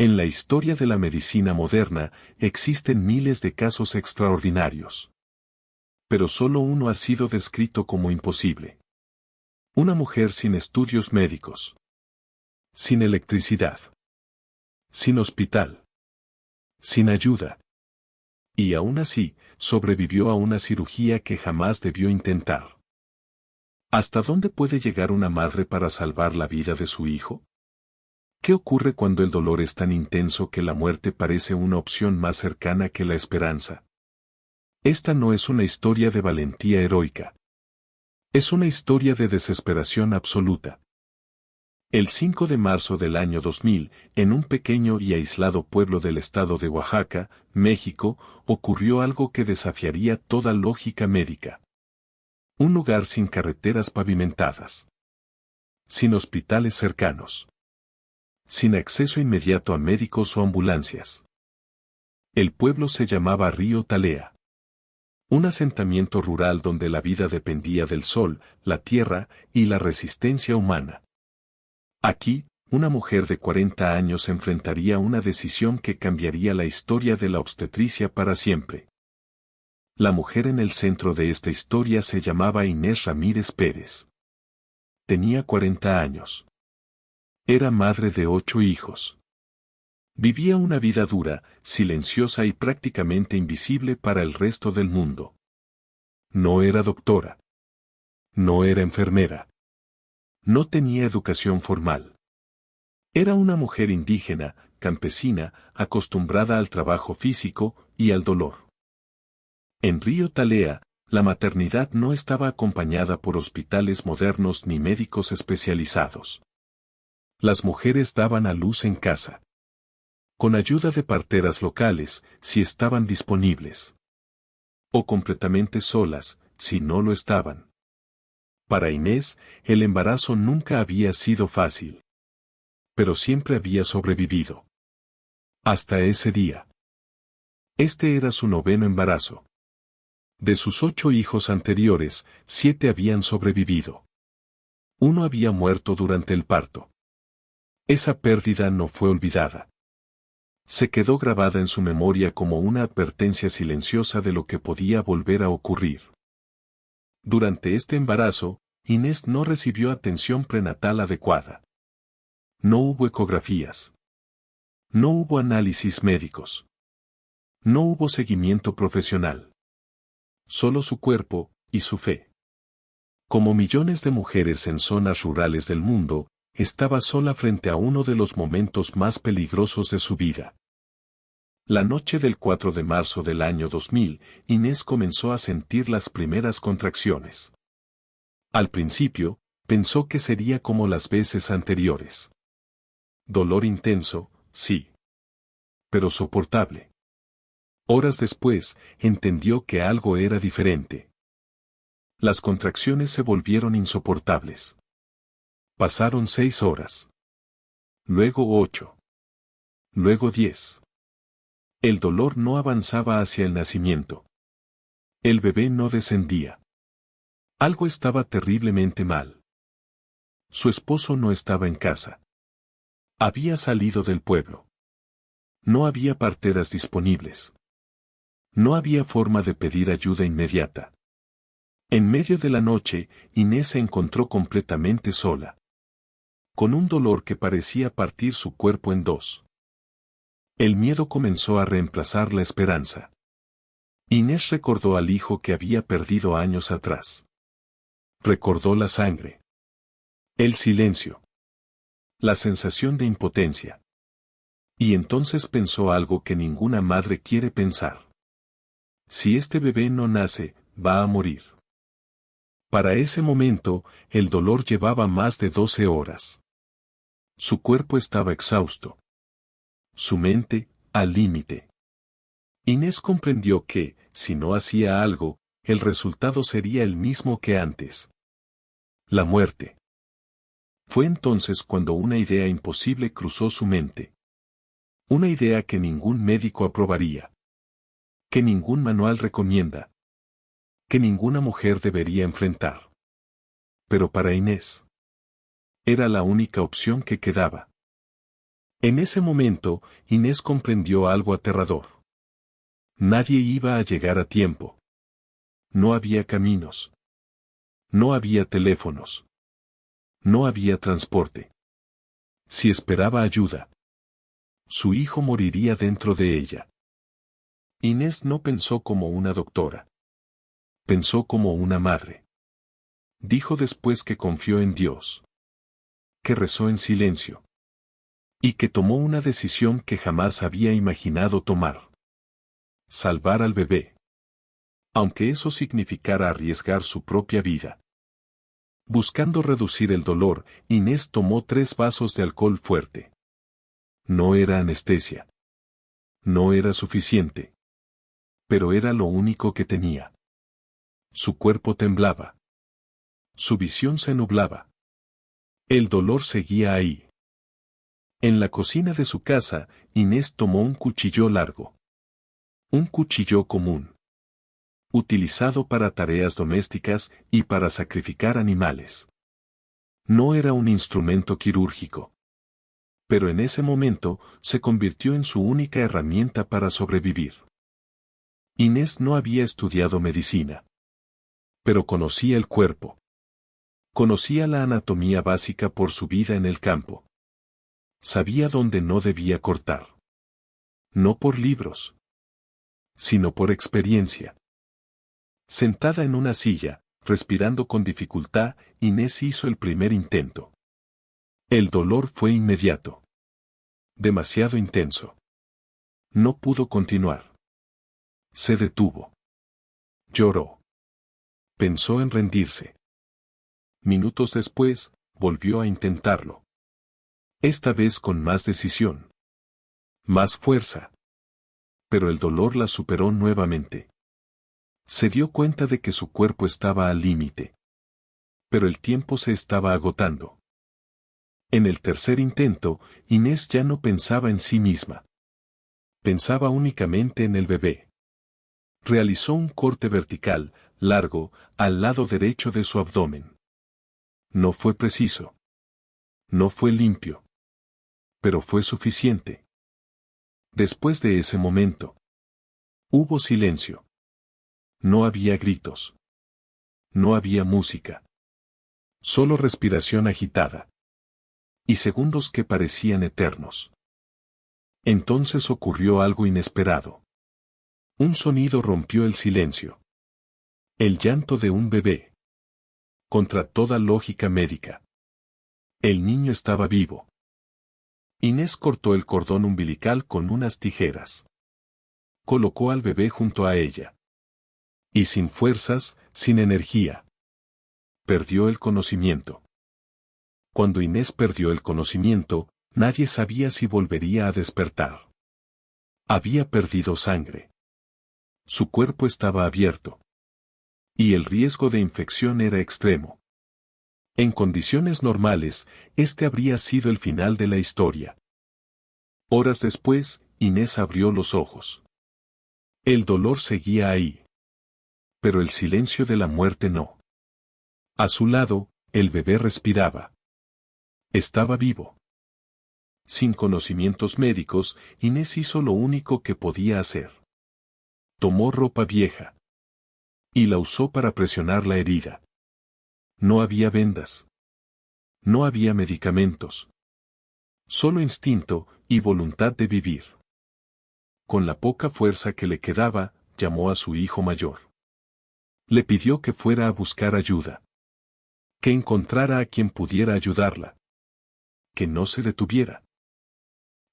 En la historia de la medicina moderna existen miles de casos extraordinarios. Pero solo uno ha sido descrito como imposible. Una mujer sin estudios médicos. Sin electricidad. Sin hospital. Sin ayuda. Y aún así, sobrevivió a una cirugía que jamás debió intentar. ¿Hasta dónde puede llegar una madre para salvar la vida de su hijo? ¿Qué ocurre cuando el dolor es tan intenso que la muerte parece una opción más cercana que la esperanza? Esta no es una historia de valentía heroica. Es una historia de desesperación absoluta. El 5 de marzo del año 2000, en un pequeño y aislado pueblo del estado de Oaxaca, México, ocurrió algo que desafiaría toda lógica médica. Un lugar sin carreteras pavimentadas. Sin hospitales cercanos. Sin acceso inmediato a médicos o ambulancias. El pueblo se llamaba Río Talea. Un asentamiento rural donde la vida dependía del sol, la tierra y la resistencia humana. Aquí, una mujer de 40 años enfrentaría una decisión que cambiaría la historia de la obstetricia para siempre. La mujer en el centro de esta historia se llamaba Inés Ramírez Pérez. Tenía 40 años. Era madre de 8 hijos. Vivía una vida dura, silenciosa y prácticamente invisible para el resto del mundo. No era doctora. No era enfermera. No tenía educación formal. Era una mujer indígena, campesina, acostumbrada al trabajo físico y al dolor. En Río Talea, la maternidad no estaba acompañada por hospitales modernos ni médicos especializados. Las mujeres daban a luz en casa. Con ayuda de parteras locales, si estaban disponibles. O completamente solas, si no lo estaban. Para Inés, el embarazo nunca había sido fácil. Pero siempre había sobrevivido. Hasta ese día. Este era su 9º embarazo. De sus 8 hijos anteriores, 7 habían sobrevivido. Uno había muerto durante el parto. Esa pérdida no fue olvidada. Se quedó grabada en su memoria como una advertencia silenciosa de lo que podía volver a ocurrir. Durante este embarazo, Inés no recibió atención prenatal adecuada. No hubo ecografías. No hubo análisis médicos. No hubo seguimiento profesional. Solo su cuerpo y su fe. Como millones de mujeres en zonas rurales del mundo, estaba sola frente a uno de los momentos más peligrosos de su vida. La noche del 4 de marzo del año 2000, Inés comenzó a sentir las primeras contracciones. Al principio, pensó que sería como las veces anteriores. Dolor intenso, sí. Pero soportable. Horas después, entendió que algo era diferente. Las contracciones se volvieron insoportables. Pasaron 6 horas. Luego 8. Luego 10. El dolor no avanzaba hacia el nacimiento. El bebé no descendía. Algo estaba terriblemente mal. Su esposo no estaba en casa. Había salido del pueblo. No había parteras disponibles. No había forma de pedir ayuda inmediata. En medio de la noche, Inés se encontró completamente sola. Con un dolor que parecía partir su cuerpo en dos. El miedo comenzó a reemplazar la esperanza. Inés recordó al hijo que había perdido años atrás. Recordó la sangre. El silencio. La sensación de impotencia. Y entonces pensó algo que ninguna madre quiere pensar. Si este bebé no nace, va a morir. Para ese momento, el dolor llevaba más de 12 horas. Su cuerpo estaba exhausto. Su mente, al límite. Inés comprendió que, si no hacía algo, el resultado sería el mismo que antes. La muerte. Fue entonces cuando una idea imposible cruzó su mente. Una idea que ningún médico aprobaría. Que ningún manual recomienda. Que ninguna mujer debería enfrentar. Pero para Inés. Era la única opción que quedaba. En ese momento, Inés comprendió algo aterrador. Nadie iba a llegar a tiempo. No había caminos. No había teléfonos. No había transporte. Si esperaba ayuda, su hijo moriría dentro de ella. Inés no pensó como una doctora. Pensó como una madre. Dijo después que confió en Dios. Que rezó en silencio. Y que tomó una decisión que jamás había imaginado tomar. Salvar al bebé. Aunque eso significara arriesgar su propia vida. Buscando reducir el dolor, Inés tomó 3 vasos de alcohol fuerte. No era anestesia. No era suficiente. Pero era lo único que tenía. Su cuerpo temblaba. Su visión se nublaba. El dolor seguía ahí. En la cocina de su casa, Inés tomó un cuchillo largo. Un cuchillo común. Utilizado para tareas domésticas y para sacrificar animales. No era un instrumento quirúrgico. Pero en ese momento, se convirtió en su única herramienta para sobrevivir. Inés no había estudiado medicina. Pero conocía el cuerpo. Conocía la anatomía básica por su vida en el campo. Sabía dónde no debía cortar. No por libros, sino por experiencia. Sentada en una silla, respirando con dificultad, Inés hizo el primer intento. El dolor fue inmediato. Demasiado intenso. No pudo continuar. Se detuvo. Lloró. Pensó en rendirse. Minutos después, volvió a intentarlo. Esta vez con más decisión. Más fuerza. Pero el dolor la superó nuevamente. Se dio cuenta de que su cuerpo estaba al límite. Pero el tiempo se estaba agotando. En el tercer intento, Inés ya no pensaba en sí misma. Pensaba únicamente en el bebé. Realizó un corte vertical, largo, al lado derecho de su abdomen. No fue preciso. No fue limpio. Pero fue suficiente. Después de ese momento, hubo silencio. No había gritos. No había música. Solo respiración agitada. Y segundos que parecían eternos. Entonces ocurrió algo inesperado. Un sonido rompió el silencio. El llanto de un bebé. Contra toda lógica médica. El niño estaba vivo. Inés cortó el cordón umbilical con unas tijeras. Colocó al bebé junto a ella. Y sin fuerzas, sin energía. Perdió el conocimiento. Cuando Inés perdió el conocimiento, nadie sabía si volvería a despertar. Había perdido sangre. Su cuerpo estaba abierto. Y el riesgo de infección era extremo. En condiciones normales, este habría sido el final de la historia. Horas después, Inés abrió los ojos. El dolor seguía ahí. Pero el silencio de la muerte no. A su lado, el bebé respiraba. Estaba vivo. Sin conocimientos médicos, Inés hizo lo único que podía hacer. Tomó ropa vieja. Y la usó para presionar la herida. No había vendas. No había medicamentos. Solo instinto y voluntad de vivir. Con la poca fuerza que le quedaba, llamó a su hijo mayor. Le pidió que fuera a buscar ayuda. Que encontrara a quien pudiera ayudarla. Que no se detuviera.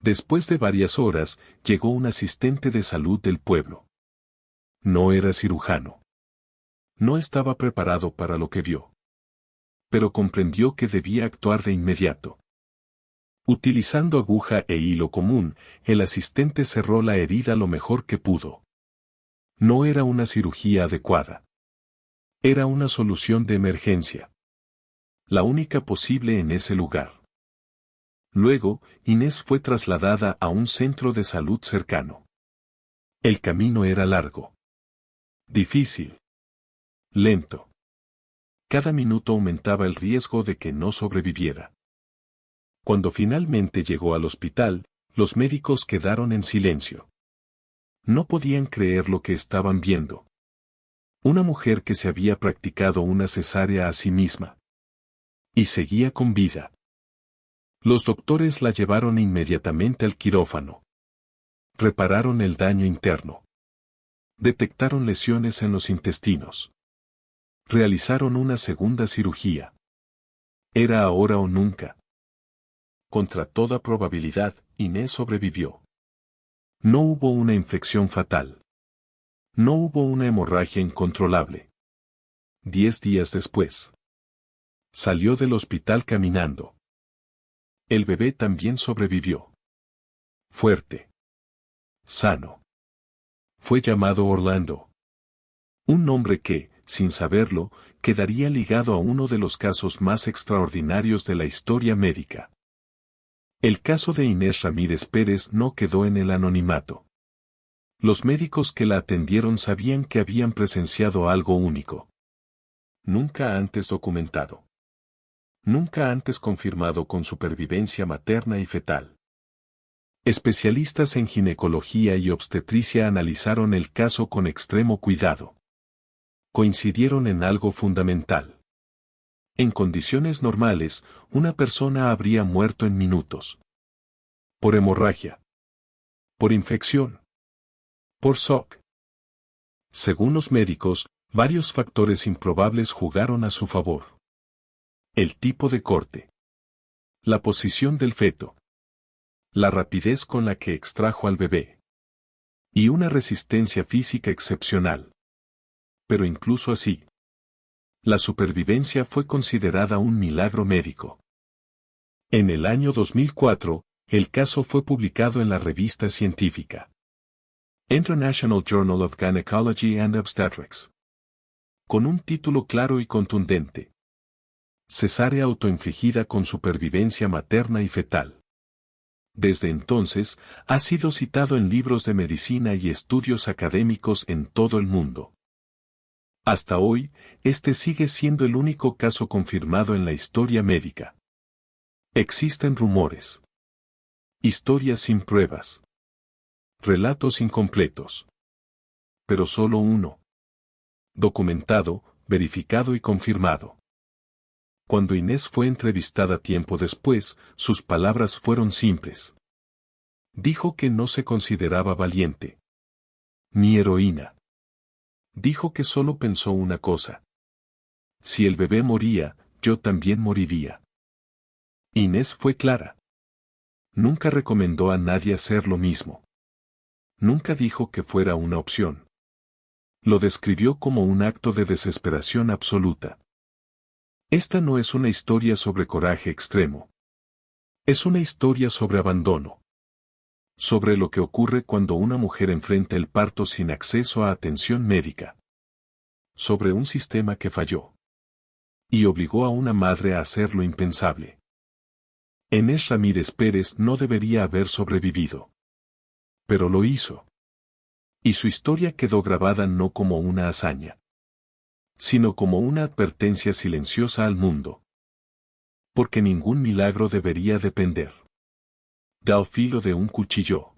Después de varias horas, llegó un asistente de salud del pueblo. No era cirujano. No estaba preparado para lo que vio. Pero comprendió que debía actuar de inmediato. Utilizando aguja e hilo común, el asistente cerró la herida lo mejor que pudo. No era una cirugía adecuada. Era una solución de emergencia. La única posible en ese lugar. Luego, Inés fue trasladada a un centro de salud cercano. El camino era largo. Difícil. Lento. Cada minuto aumentaba el riesgo de que no sobreviviera. Cuando finalmente llegó al hospital, los médicos quedaron en silencio. No podían creer lo que estaban viendo. Una mujer que se había practicado una cesárea a sí misma. Y seguía con vida. Los doctores la llevaron inmediatamente al quirófano. Repararon el daño interno. Detectaron lesiones en los intestinos. Realizaron una segunda cirugía. Era ahora o nunca. Contra toda probabilidad, Inés sobrevivió. No hubo una infección fatal. No hubo una hemorragia incontrolable. 10 días después. Salió del hospital caminando. El bebé también sobrevivió. Fuerte. Sano. Fue llamado Orlando. Un nombre que, sin saberlo, quedaría ligado a uno de los casos más extraordinarios de la historia médica. El caso de Inés Ramírez Pérez no quedó en el anonimato. Los médicos que la atendieron sabían que habían presenciado algo único. Nunca antes documentado. Nunca antes confirmado con supervivencia materna y fetal. Especialistas en ginecología y obstetricia analizaron el caso con extremo cuidado. Coincidieron en algo fundamental. En condiciones normales, una persona habría muerto en minutos. Por hemorragia. Por infección. Por shock. Según los médicos, varios factores improbables jugaron a su favor. El tipo de corte. La posición del feto. La rapidez con la que extrajo al bebé. Y una resistencia física excepcional. Pero incluso así, la supervivencia fue considerada un milagro médico. En el año 2004, el caso fue publicado en la revista científica International Journal of Gynecology and Obstetrics, con un título claro y contundente: cesárea autoinfligida con supervivencia materna y fetal. Desde entonces, ha sido citado en libros de medicina y estudios académicos en todo el mundo. Hasta hoy, este sigue siendo el único caso confirmado en la historia médica. Existen rumores. Historias sin pruebas. Relatos incompletos. Pero solo uno. Documentado, verificado y confirmado. Cuando Inés fue entrevistada tiempo después, sus palabras fueron simples. Dijo que no se consideraba valiente. Ni heroína. Dijo que solo pensó una cosa. Si el bebé moría, yo también moriría. Inés fue clara. Nunca recomendó a nadie hacer lo mismo. Nunca dijo que fuera una opción. Lo describió como un acto de desesperación absoluta. Esta no es una historia sobre coraje extremo. Es una historia sobre abandono. Sobre lo que ocurre cuando una mujer enfrenta el parto sin acceso a atención médica. Sobre un sistema que falló. Y obligó a una madre a hacer lo impensable. Inés Ramírez Pérez no debería haber sobrevivido. Pero lo hizo. Y su historia quedó grabada no como una hazaña, sino como una advertencia silenciosa al mundo. Porque ningún milagro debería depender del filo de un cuchillo.